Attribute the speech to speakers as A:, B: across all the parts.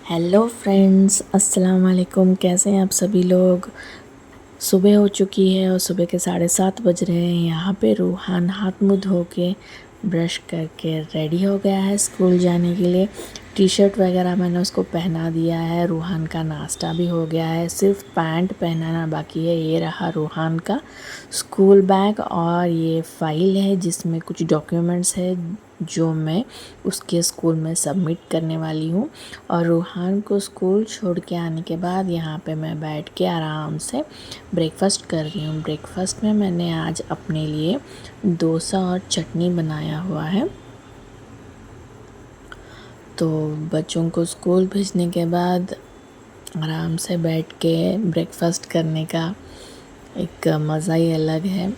A: Hello friends, अस्सलाम वालेकुम। कैसे हैं आप सभी लोग। सुबह हो चुकी है और सुबह के 7:30 बज रहे हैं। यहाँ पे रूहान हाथ मुँह धो के ब्रश करके रेडी हो गया है स्कूल जाने के लिए। टी शर्ट वगैरह मैंने उसको पहना दिया है। रूहान का नाश्ता भी हो गया है, सिर्फ पैंट पहनाना बाकी है। ये रहा रूहान का स्कूल बैग और ये फ़ाइल है जिसमें कुछ डॉक्यूमेंट्स है जो मैं उसके स्कूल में सबमिट करने वाली हूँ। और रूहान को स्कूल छोड़ के आने के बाद यहाँ पे मैं बैठ के आराम से ब्रेकफ़ास्ट कर रही हूँ। ब्रेकफ़ास्ट में मैंने आज अपने लिए डोसा और चटनी बनाया हुआ है। तो बच्चों को स्कूल भेजने के बाद आराम से बैठ के ब्रेकफ़ास्ट करने का एक मज़ा ही अलग है।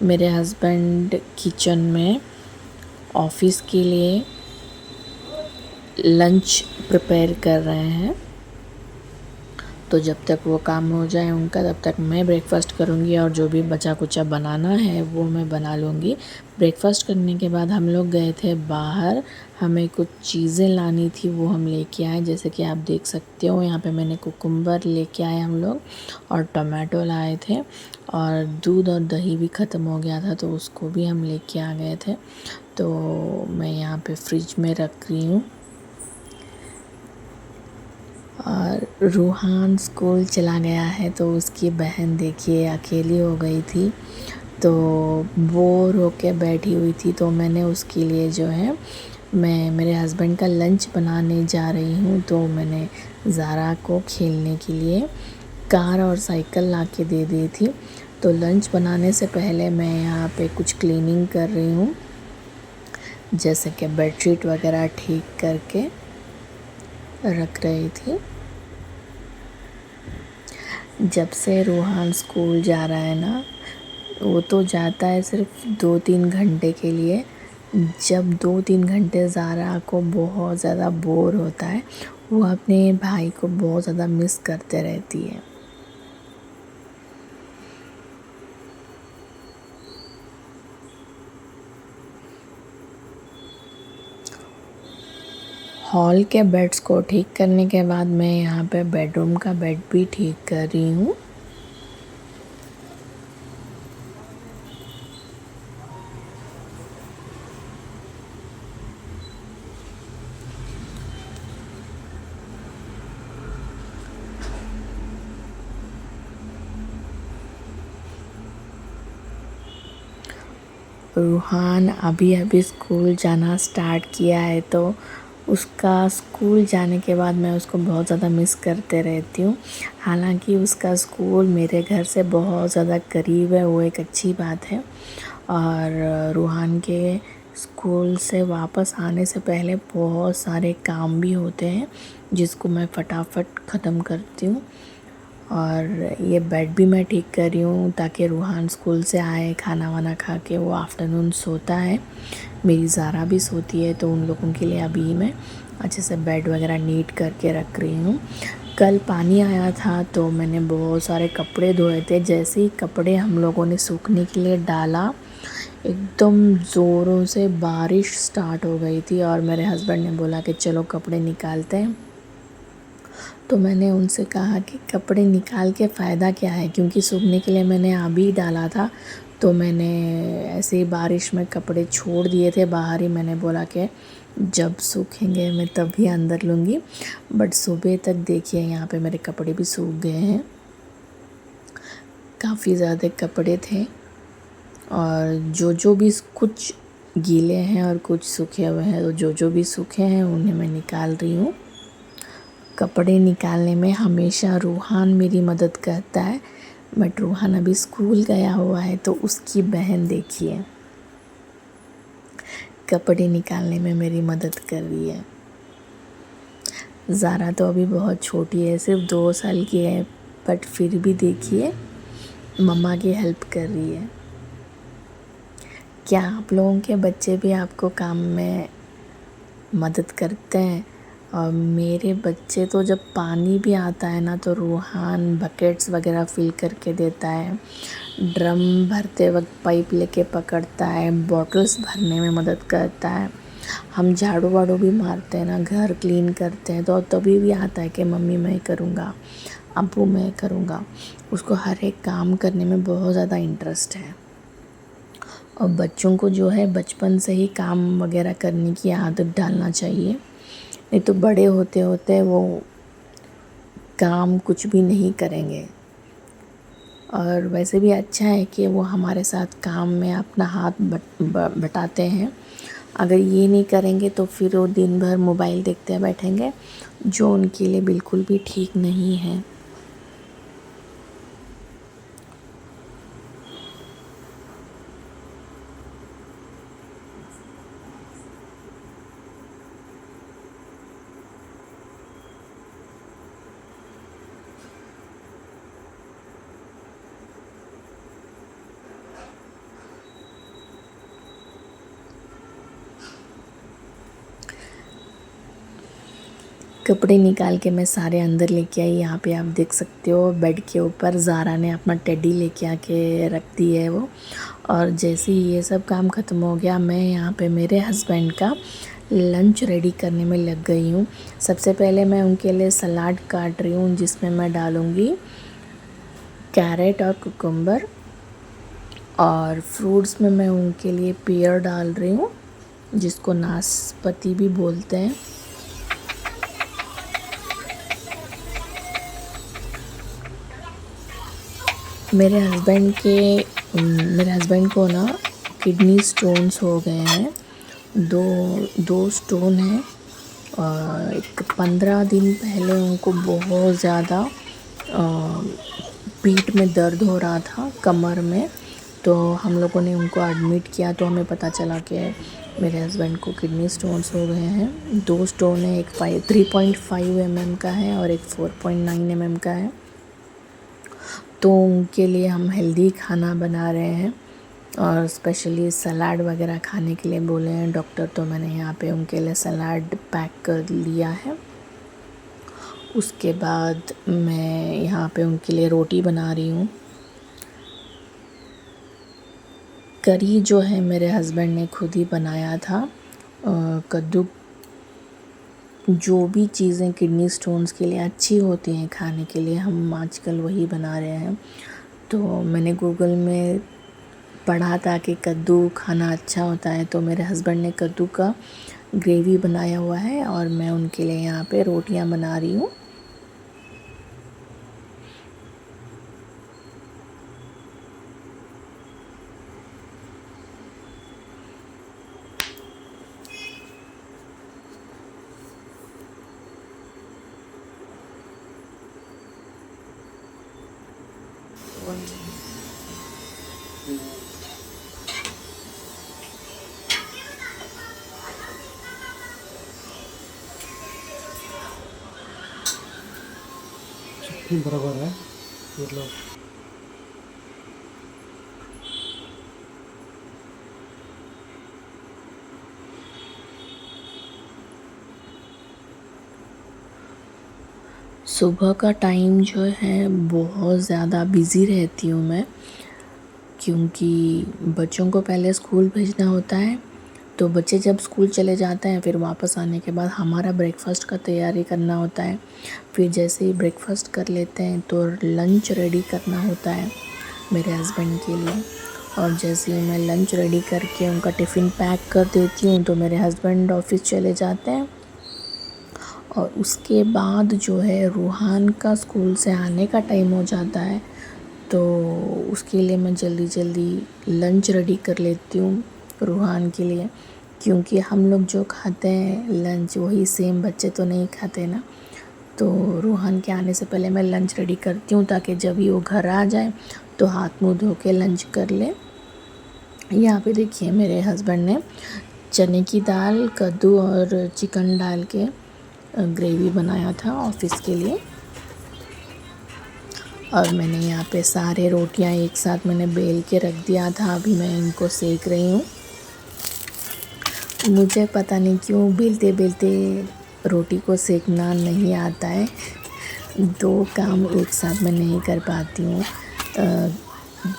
A: मेरे हस्बैंड किचन में ऑफ़िस के लिए लंच प्रिपेयर कर रहे हैं, तो जब तक वो काम हो जाए उनका तब तक मैं ब्रेकफ़ास्ट करूँगी और जो भी बचा कुचा बनाना है वो मैं बना लूँगी। ब्रेकफ़ास्ट करने के बाद हम लोग गए थे बाहर, हमें कुछ चीज़ें लानी थी वो हम लेके आए। जैसे कि आप देख सकते हो यहाँ पे मैंने कुकुम्बर लेके आए हम लोग और टमाटो लाए थे और दूध और दही भी ख़त्म हो गया था तो उसको भी हम लेके आ गए थे। तो मैं यहाँ पे फ्रिज में रख रही हूँ। और रूहान स्कूल चला गया है तो उसकी बहन देखिए अकेली हो गई थी, तो बोर होके बैठी हुई थी। तो मैंने उसके लिए जो है मैं मेरे हस्बैंड का लंच बनाने जा रही हूँ। तो मैंने ज़ारा को खेलने के लिए कार और साइकिल ला के दे दी थी। तो लंच बनाने से पहले मैं यहाँ पे कुछ क्लीनिंग कर रही हूँ, जैसे कि बेडशीट वगैरह ठीक करके रख रही थी। जब से रूहान स्कूल जा रहा है ना, वो तो जाता है सिर्फ 2-3 घंटे के लिए। जब 2-3 घंटे ज़ारा को बहुत ज़्यादा बोर होता है, वो अपने भाई को बहुत ज़्यादा मिस करते रहती है। हॉल के बेड्स को ठीक करने के बाद मैं यहाँ पे बेडरूम का बेड भी ठीक कर रही हूँ। रूहान अभी अभी स्कूल जाना स्टार्ट किया है, तो उसका स्कूल जाने के बाद मैं उसको बहुत ज़्यादा मिस करते रहती हूँ। हालांकि उसका स्कूल मेरे घर से बहुत ज़्यादा करीब है, वो एक अच्छी बात है। और रूहान के स्कूल से वापस आने से पहले बहुत सारे काम भी होते हैं जिसको मैं फटाफट ख़त्म करती हूँ। और ये बेड भी मैं ठीक कर रही हूँ ताकि रूहान स्कूल से आए, खाना वाना खा के वो आफ्टरनून सोता है। मेरी ज़ारा भी सोती है, तो उन लोगों के लिए अभी मैं अच्छे से बेड वगैरह नीट करके रख रही हूँ। कल पानी आया था तो मैंने बहुत सारे कपड़े धोए थे। जैसे ही कपड़े हम लोगों ने सूखने के लिए डाला, एकदम ज़ोरों से बारिश स्टार्ट हो गई थी और मेरे हस्बैंड ने बोला कि चलो कपड़े निकालते हैं। तो मैंने उनसे कहा कि कपड़े निकाल के फ़ायदा क्या है, क्योंकि सूखने के लिए मैंने अभी डाला था। तो मैंने ऐसे ही बारिश में कपड़े छोड़ दिए थे बाहर ही। मैंने बोला कि जब सूखेंगे मैं तभी अंदर लूँगी। बट सुबह तक देखिए यहाँ पे मेरे कपड़े भी सूख गए हैं। काफ़ी ज़्यादा कपड़े थे और जो भी कुछ गीले हैं और कुछ सूखे हुए हैं, तो जो भी सूखे हैं उन्हें मैं निकाल रही हूँ। कपड़े निकालने में हमेशा रूहान मेरी मदद करता है, बट रूहान अभी स्कूल गया हुआ है तो उसकी बहन देखिए कपड़े निकालने में मेरी मदद कर रही है। ज़ारा तो अभी बहुत छोटी है, सिर्फ 2 साल की है, बट फिर भी देखिए मम्मा की हेल्प कर रही है। क्या आप लोगों के बच्चे भी आपको काम में मदद करते हैं? और मेरे बच्चे तो जब पानी भी आता है ना, तो रूहान बकेट्स वगैरह फिल करके देता है। ड्रम भरते वक्त पाइप लेके पकड़ता है, बॉटल्स भरने में मदद करता है। हम झाड़ू वाड़ू भी मारते हैं ना, घर क्लीन करते हैं, तो तभी भी आता है कि मम्मी मैं करूँगा, अब्बू मैं करूँगा। उसको हर एक काम करने में बहुत ज़्यादा इंटरेस्ट है। और बच्चों को जो है बचपन से ही काम वगैरह करने की आदत डालना चाहिए, नहीं तो बड़े होते होते वो काम कुछ भी नहीं करेंगे। और वैसे भी अच्छा है कि वो हमारे साथ काम में अपना हाथ बटाते हैं। अगर ये नहीं करेंगे तो फिर वो दिन भर मोबाइल देखते बैठेंगे, जो उनके लिए बिल्कुल भी ठीक नहीं है। कपड़े निकाल के मैं सारे अंदर लेके आई। यहाँ पे आप देख सकते हो बेड के ऊपर ज़ारा ने अपना टेडी लेके आके रख दी है वो। और जैसे ही ये सब काम ख़त्म हो गया, मैं यहाँ पे मेरे हस्बैंड का लंच रेडी करने में लग गई हूँ। सबसे पहले मैं उनके लिए सलाद काट रही हूँ, जिसमें मैं डालूँगी कैरेट और कुकुम्बर। और फ्रूट्स में मैं उनके लिए पेयर डाल रही हूँ, जिसको नाशपाती भी बोलते हैं। मेरे हस्बैंड को ना किडनी स्टोन्स हो गए हैं। दो स्टोन हैं। और 15 दिन पहले उनको बहुत ज़्यादा पीठ में दर्द हो रहा था, कमर में। तो हम लोगों ने उनको एडमिट किया, तो हमें पता चला कि मेरे हस्बैंड को किडनी स्टोन्स हो गए हैं। 2 स्टोन है, एक 3.5 mm का है और एक 4.9 mm का है। तो उनके लिए हम हेल्दी खाना बना रहे हैं और स्पेशली सलाद वगैरह खाने के लिए बोले हैं डॉक्टर। तो मैंने यहाँ पे उनके लिए सलाद पैक कर लिया है। उसके बाद मैं यहाँ पे उनके लिए रोटी बना रही हूँ। करी जो है मेरे हस्बैंड ने खुद ही बनाया था। कद्दू, जो भी चीज़ें किडनी स्टोन्स के लिए अच्छी होती हैं खाने के लिए, हम आजकल वही बना रहे हैं। तो मैंने गूगल में पढ़ा था कि कद्दू खाना अच्छा होता है, तो मेरे हस्बैंड ने कद्दू का ग्रेवी बनाया हुआ है और मैं उनके लिए यहाँ पे रोटियाँ बना रही हूँ।
B: बराबर है मतलब।
A: सुबह का टाइम जो है बहुत ज़्यादा बिज़ी रहती हूँ मैं, क्योंकि बच्चों को पहले स्कूल भेजना होता है। तो बच्चे जब स्कूल चले जाते हैं, फिर वापस आने के बाद हमारा ब्रेकफास्ट का तैयारी करना होता है। फिर जैसे ही ब्रेकफास्ट कर लेते हैं तो लंच रेडी करना होता है मेरे हस्बैंड के लिए। और जैसे ही मैं लंच रेडी करके उनका टिफ़िन पैक कर देती हूँ, तो मेरे हस्बैंड ऑफिस चले जाते हैं। और उसके बाद जो है रूहान का स्कूल से आने का टाइम हो जाता है, तो उसके लिए मैं जल्दी जल्दी लंच रेडी कर लेती हूँ रूहान के लिए। क्योंकि हम लोग जो खाते हैं लंच, वही सेम बच्चे तो नहीं खाते ना। तो रूहान के आने से पहले मैं लंच रेडी करती हूँ, ताकि जब भी वो घर आ जाए तो हाथ मुंह धो के लंच कर ले। यहाँ पे देखिए मेरे हस्बैंड ने चने की दाल, कद्दू और चिकन डाल के ग्रेवी बनाया था ऑफिस के लिए। और मैंने यहाँ पे सारे रोटियाँ एक साथ मैंने बेल के रख दिया था। अभी मैं इनको सेक रही हूँ। मुझे पता नहीं क्यों बेलते बेलते रोटी को सेकना नहीं आता है। 2 काम एक साथ मैं नहीं कर पाती हूँ।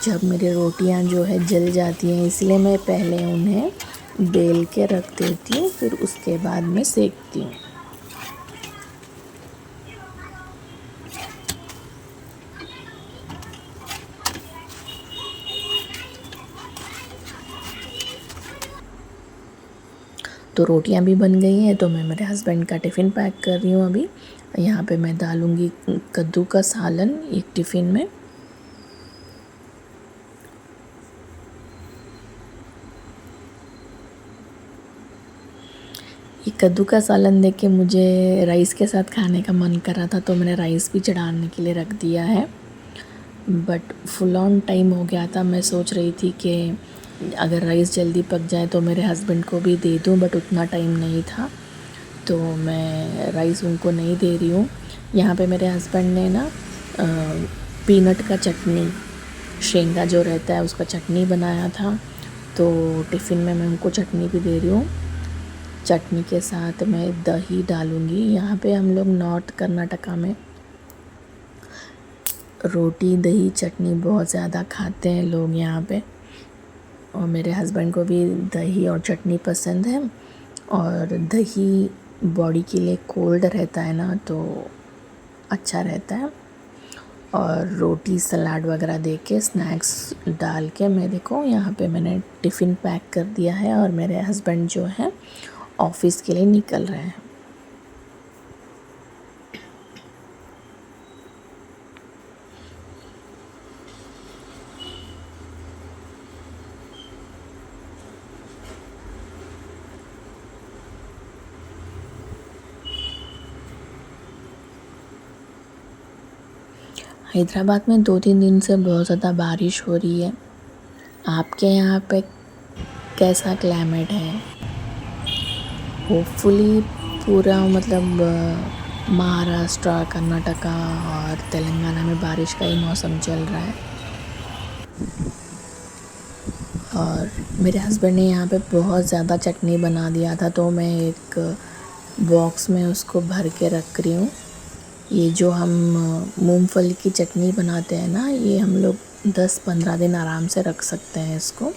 A: जब मेरी रोटियाँ जो है जल जाती हैं, इसलिए मैं पहले उन्हें बेल के रख देती हूँ, फिर उसके बाद मैं सेकती हूँ। तो रोटियां भी बन गई हैं, तो मैं मेरे हस्बैंड का टिफ़िन पैक कर रही हूँ अभी। यहाँ पे मैं डालूँगी कद्दू का सालन एक टिफ़िन में। ये कद्दू का सालन देख के मुझे राइस के साथ खाने का मन कर रहा था, तो मैंने राइस भी चढ़ाने के लिए रख दिया है। बट फुल ऑन टाइम हो गया था। मैं सोच रही थी कि अगर राइस जल्दी पक जाए तो मेरे हस्बैंड को भी दे दूँ, बट उतना टाइम नहीं था, तो मैं राइस उनको नहीं दे रही हूँ। यहाँ पे मेरे हस्बैंड ने ना पीनट का चटनी, शेंगा जो रहता है उसका चटनी बनाया था, तो टिफ़िन में मैं उनको चटनी भी दे रही हूँ। चटनी के साथ मैं दही डालूँगी। यहाँ पे हम लोग नॉर्थ कर्नाटका में रोटी दही चटनी बहुत ज़्यादा खाते हैं लोग यहाँ पे, और मेरे हस्बैंड को भी दही और चटनी पसंद है। और दही बॉडी के लिए कोल्ड रहता है ना, तो अच्छा रहता है। और रोटी सलाद वगैरह दे के स्नैक्स डाल के मैं देखो यहाँ पे मैंने टिफ़िन पैक कर दिया है, और मेरे हस्बैंड जो है ऑफ़िस के लिए निकल रहे हैं। हैदराबाद में 2-3 दिन से बहुत ज़्यादा बारिश हो रही है। आपके यहाँ पे कैसा क्लाइमेट है? होपफुली पूरा मतलब महाराष्ट्र, कर्नाटका और तेलंगाना में बारिश का ही मौसम चल रहा है। और मेरे हस्बैंड ने यहाँ पे बहुत ज़्यादा चटनी बना दिया था, तो मैं एक बॉक्स में उसको भर के रख रही हूँ। ये जो हम मूंगफली की चटनी बनाते हैं ना, ये हम लोग 10-15 दिन आराम से रख सकते हैं इसको।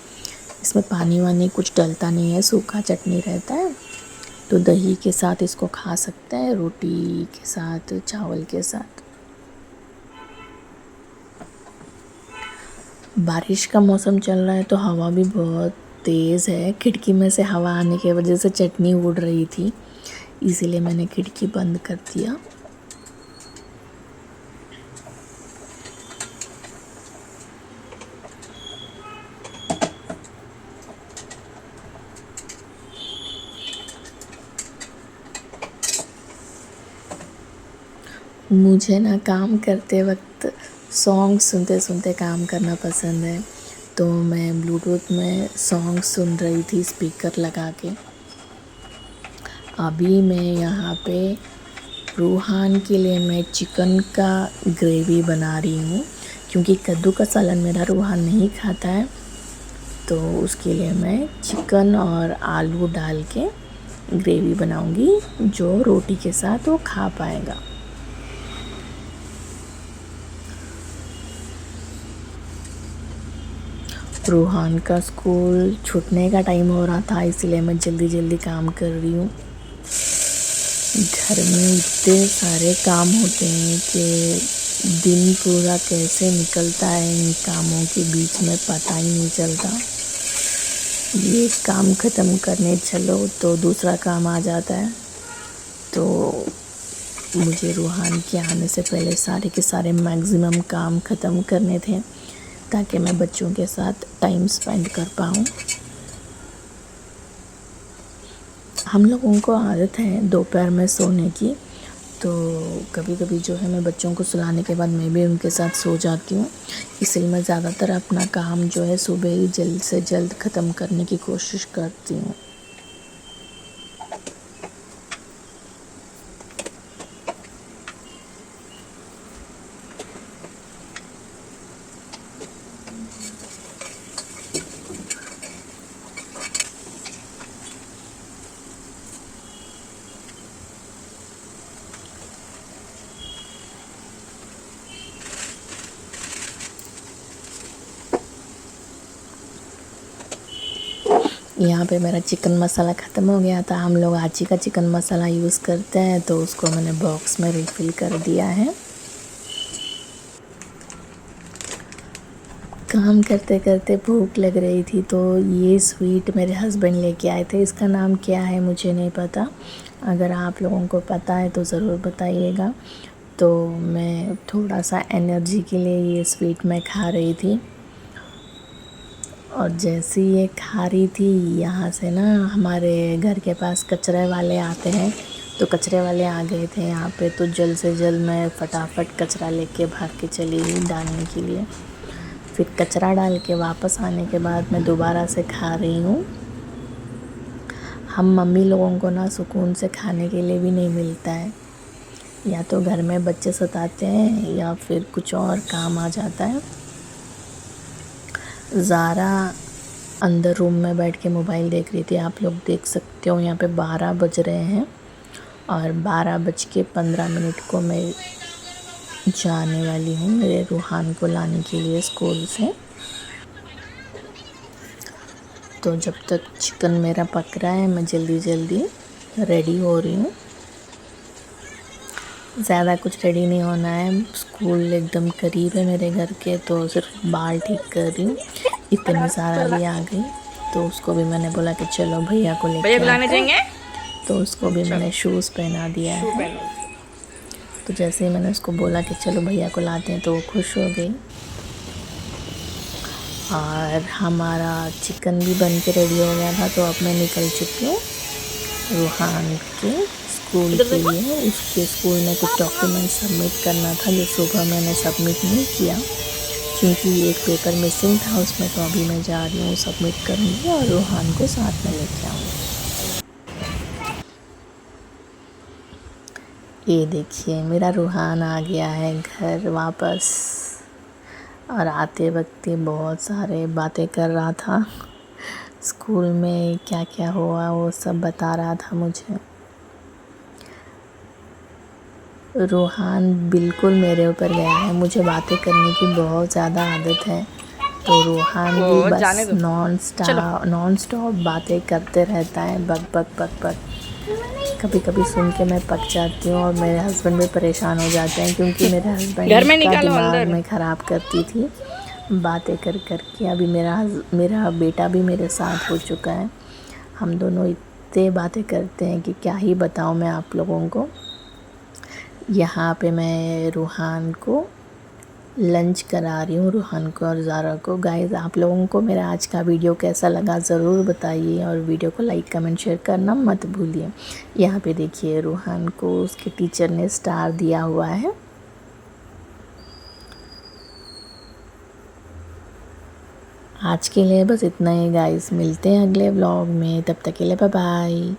A: इसमें पानी वानी कुछ डलता नहीं है, सूखा चटनी रहता है, तो दही के साथ इसको खा सकते हैं, रोटी के साथ, चावल के साथ। बारिश का मौसम चल रहा है तो हवा भी बहुत तेज़ है। खिड़की में से हवा आने की वजह से चटनी उड़ रही थी, इसीलिए मैंने खिड़की बंद कर दिया। मुझे ना काम करते वक्त सॉन्ग सुनते सुनते काम करना पसंद है, तो मैं ब्लूटूथ में सॉन्ग सुन रही थी स्पीकर लगा के। अभी मैं यहाँ पे रूहान के लिए मैं चिकन का ग्रेवी बना रही हूँ, क्योंकि कद्दू का सालन मेरा रूहान नहीं खाता है, तो उसके लिए मैं चिकन और आलू डाल के ग्रेवी बनाऊँगी, जो रोटी के साथ वो खा पाएगा। रूहान का स्कूल छूटने का टाइम हो रहा था, इसलिए मैं जल्दी जल्दी काम कर रही हूँ। घर में इतने सारे काम होते हैं कि दिन पूरा कैसे निकलता है इन कामों के बीच में पता ही नहीं चलता। ये काम ख़त्म करने चलो तो दूसरा काम आ जाता है, तो मुझे रूहान के आने से पहले सारे के सारे मैक्सिमम काम ख़त्म करने थे, ताकि मैं बच्चों के साथ टाइम स्पेंड कर पाऊँ। हम लोगों को आदत है दोपहर में सोने की, तो कभी कभी जो है मैं बच्चों को सुलाने के बाद मैं भी उनके साथ सो जाती हूँ। इसलिए मैं ज़्यादातर अपना काम जो है सुबह ही जल्द से जल्द ख़त्म करने की कोशिश करती हूँ। यहाँ पे मेरा चिकन मसाला ख़त्म हो गया था। हम लोग आची का चिकन मसाला यूज़ करते हैं, तो उसको मैंने बॉक्स में रिफ़िल कर दिया है। काम करते करते भूख लग रही थी, तो ये स्वीट मेरे हस्बैंड लेके आए थे। इसका नाम क्या है मुझे नहीं पता, अगर आप लोगों को पता है तो ज़रूर बताइएगा। तो मैं थोड़ा सा एनर्जी के लिए ये स्वीट मैं खा रही थी, और जैसे ही ये खा रही थी, यहाँ से ना हमारे घर के पास कचरे वाले आते हैं, तो कचरे वाले आ गए थे यहाँ पे। तो जल्द से जल्द मैं फटाफट कचरा लेके भाग के चली गई डालने के लिए। फिर कचरा डाल के वापस आने के बाद मैं दोबारा से खा रही हूँ। हम मम्मी लोगों को ना सुकून से खाने के लिए भी नहीं मिलता है, या तो घर में बच्चे सताते हैं या फिर कुछ और काम आ जाता है। ज़ारा अंदर रूम में बैठ के मोबाइल देख रही थी। आप लोग देख सकते हो यहाँ पे 12 बज रहे हैं, और 12:15 को मैं जाने वाली हूँ मेरे रूहान को लाने के लिए स्कूल से। तो जब तक चिकन मेरा पक रहा है, मैं जल्दी जल्दी रेडी हो रही हूँ। ज़्यादा कुछ रेडी नहीं होना है, स्कूल एकदम करीब है मेरे घर के, तो सिर्फ बाल ठीक कर रही हूँ। इतनी सारा भी आ गई, तो उसको भी मैंने बोला कि चलो भैया को लेके आते हैं, तो उसको भी मैंने शूज़ पहना दिया है। तो जैसे ही मैंने उसको बोला कि चलो भैया को लाते हैं, तो वो खुश हो गई। और हमारा चिकन भी बन के रेडी हो गया था, तो अब मैं निकल चुकी हूँ रूहान के स्कूल के लिए। उसके स्कूल में कुछ डॉक्यूमेंट सबमिट करना था, जो सुबह मैंने सबमिट नहीं किया क्योंकि एक पेपर मिसिंग था उसमें। तो अभी मैं जा रही हूँ, सबमिट करूँगी और रूहान को साथ में लेके आऊँगी। ये देखिए, मेरा रूहान आ गया है घर वापस, और आते वक्त ही बहुत सारे बातें कर रहा था। स्कूल में क्या क्या हुआ वो सब बता रहा था मुझे। रूहान बिल्कुल मेरे ऊपर गया है। मुझे बातें करने की बहुत ज़्यादा आदत है, तो रूहान भी बस नॉन स्टॉप बातें करते रहता है, बक बक बक बक। कभी कभी सुन के मैं पक जाती हूँ, और मेरे हस्बैंड भी परेशान हो जाते हैं, क्योंकि मेरे हस्बैंड का दिमाग में ख़राब करती थी बातें कर कर के। अभी मेरा बेटा भी मेरे साथ हो चुका है। हम दोनों इतने बातें करते हैं कि क्या ही बताऊँ मैं आप लोगों को। यहाँ पे मैं रूहान को लंच करा रही हूँ, रूहान को और ज़ारा को। गाइस, आप लोगों को मेरा आज का वीडियो कैसा लगा ज़रूर बताइए, और वीडियो को लाइक कमेंट शेयर करना मत भूलिए। यहाँ पे देखिए, रूहान को उसके टीचर ने स्टार दिया हुआ है। आज के लिए बस इतना ही गाइस, मिलते हैं अगले व्लॉग में, तब तक के लिए बाय बाय।